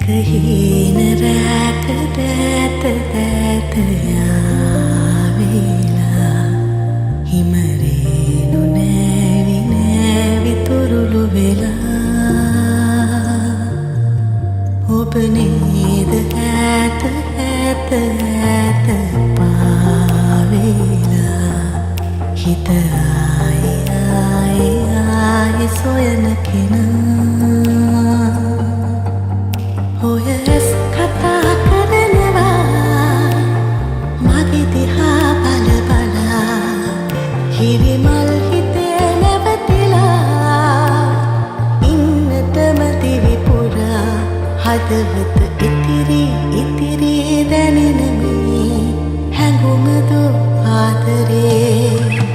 හීන රැක දැත දැත යාවිලා හිමරේනු නෑවි නෑවි තුරුළු වෙලා ඔබ නේද ඇත ඇත ඇත පාවෙලා හිත ආයි ආයි ආයි සොයන කෙනා ඔය ඇස් කතා කරනවා මගේ දිහා බල බලා හිරිමල් හිතේ නැවතිලා ඉන්නටම දිවි පුරා හදවත ඉතිරි ඉතිරි දැනෙන මේ හැඟුම දෝ ආදරේ